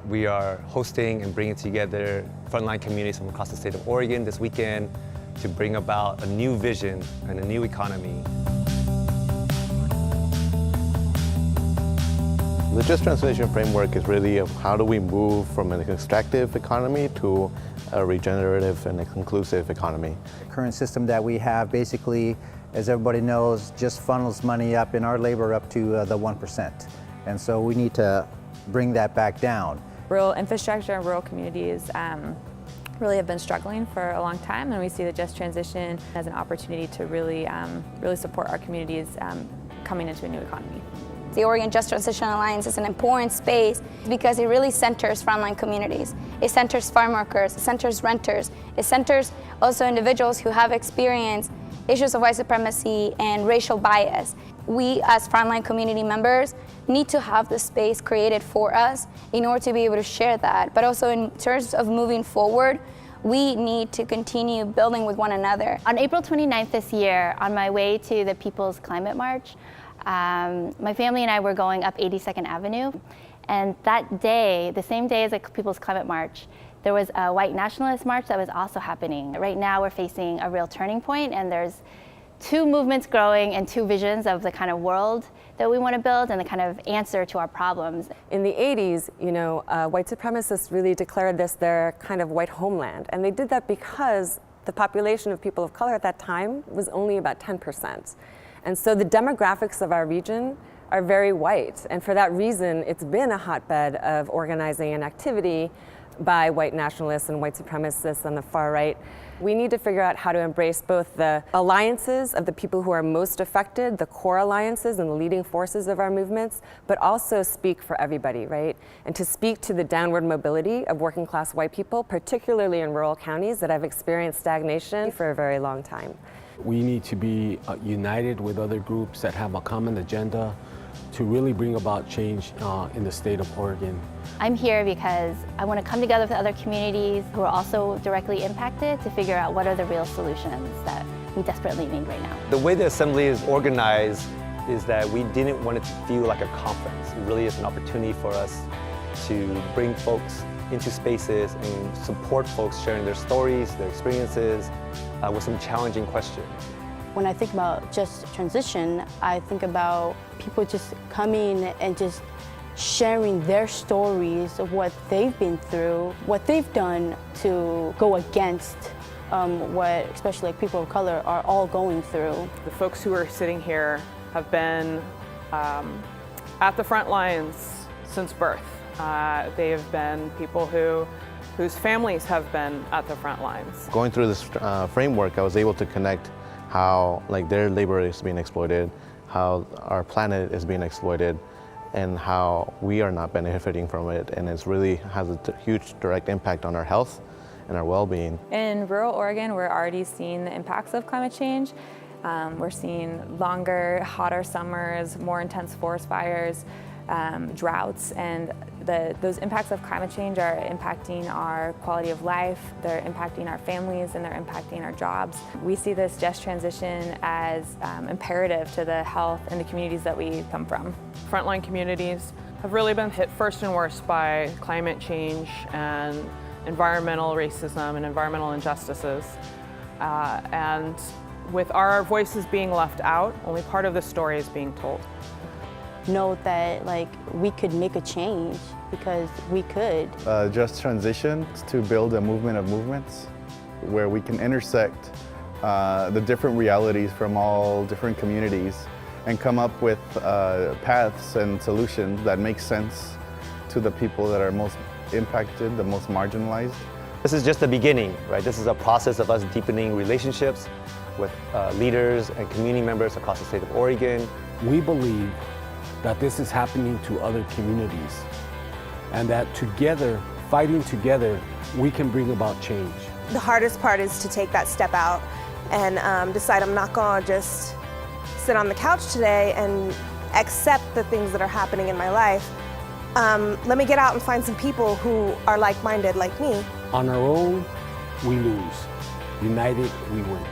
We are hosting and bringing together frontline communities from across the state of Oregon this weekend to bring about a new vision and a new economy. The Just Transition framework is really of how do we move from an extractive economy to a regenerative and inclusive economy. The current system that we have basically, as everybody knows, just funnels money up in our labor up to the 1%. And so we need to bring that back down. Rural infrastructure and rural communities really have been struggling for a long time, and we see the Just Transition as an opportunity to really support our communities coming into a new economy. The Oregon Just Transition Alliance is an important space because it really centers frontline communities. It centers farm workers, it centers renters, it centers also individuals who have experienced issues of white supremacy and racial bias. We as frontline community members need to have the space created for us in order to be able to share that. But also in terms of moving forward, we need to continue building with one another. On April 29th this year, on my way to the People's Climate March, my family and I were going up 82nd Avenue, and that day, the same day as the People's Climate March, there was a white nationalist march that was also happening. Right now we're facing a real turning point, and there's two movements growing and two visions of the kind of world that we want to build and the kind of answer to our problems. In the 80s, white supremacists really declared this their kind of white homeland, and they did that because the population of people of color at that time was only about 10%. And so the demographics of our region are very white, and for that reason, it's been a hotbed of organizing and activity by white nationalists and white supremacists on the far right. We need to figure out how to embrace both the alliances of the people who are most affected, the core alliances and the leading forces of our movements, but also speak for everybody, right? And to speak to the downward mobility of working class white people, particularly in rural counties that have experienced stagnation for a very long time. We need to be united with other groups that have a common agenda to really bring about change in the state of Oregon. I'm here because I want to come together with other communities who are also directly impacted to figure out what are the real solutions that we desperately need right now. The way the Assembly is organized is that we didn't want it to feel like a conference. It really is an opportunity for us to bring folks into spaces and support folks sharing their stories, their experiences, with some challenging questions. When I think about Just Transition, I think about people just coming and just sharing their stories of what they've been through, what they've done to go against what especially people of color are all going through. The folks who are sitting here have been at the front lines since birth. They have been people whose families have been at the front lines. Going through this framework, I was able to connect how their labor is being exploited, how our planet is being exploited, and how we are not benefiting from it, and it really has a huge direct impact on our health and our well-being. In rural Oregon, we're already seeing the impacts of climate change. We're seeing longer, hotter summers, more intense forest fires, droughts, and those impacts of climate change are impacting our quality of life, they're impacting our families, and they're impacting our jobs. We see this Just Transition as imperative to the health and the communities that we come from. Frontline communities have really been hit first and worst by climate change and environmental racism and environmental injustices. And with our voices being left out, only part of the story is being told. Know that we could make a change because we could. Just Transition to build a movement of movements where we can intersect the different realities from all different communities and come up with paths and solutions that make sense to the people that are most impacted, the most marginalized. This is just the beginning, right? This is a process of us deepening relationships with leaders and community members across the state of Oregon. We believe that this is happening to other communities, and that together, fighting together, we can bring about change. The hardest part is to take that step out and decide I'm not gonna just sit on the couch today and accept the things that are happening in my life. Let me get out and find some people who are like-minded like me. On our own, we lose. United, we win.